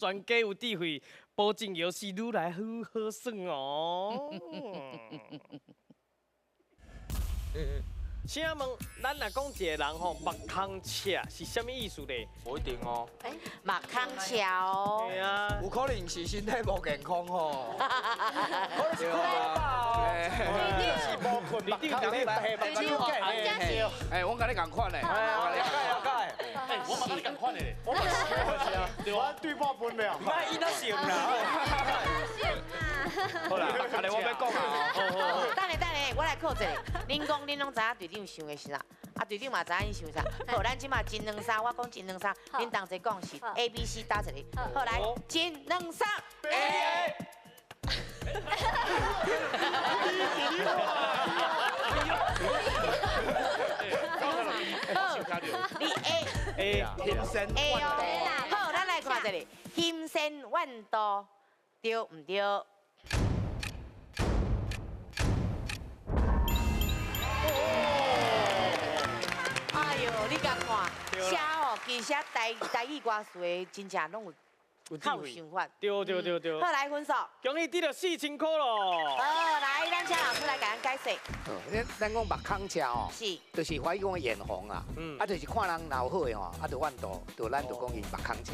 专家有智慧，保证游戏愈来愈好耍哦。请问，咱若讲一个人吼，目空赤是啥物意思咧？不一定哦。目空赤哦。对啊，有可能是身体无健康吼。可能是对啊。是无困，目空黑白，目睭黑。哎，我跟你共款嘞。了解。我嘛跟你共款的咧。我嘛是啊，对啊，对半分了。卖伊那想啦。好啦，安尼我要讲啊。等下，我来考一个。恁讲恁拢知影队长想的是啥？啊，队长嘛知影伊想啥？好，咱即马金两三，我讲金两三，恁同齐讲是 A、B、C 打一个。好，来金两三 A。你 A 天生 A 哦。好，咱来看一个，金身万度，对唔对？哎呦，你甲看，写哦，其实台语歌词的真正拢有较有想法。对。好，来分数。恭喜得了4000块咯。好，来，咱请老师来给咱解释。咱讲目空赤哦，是，就是华语讲的眼红啊，就是看人若有好的吼，就阮就咱就讲伊目空赤。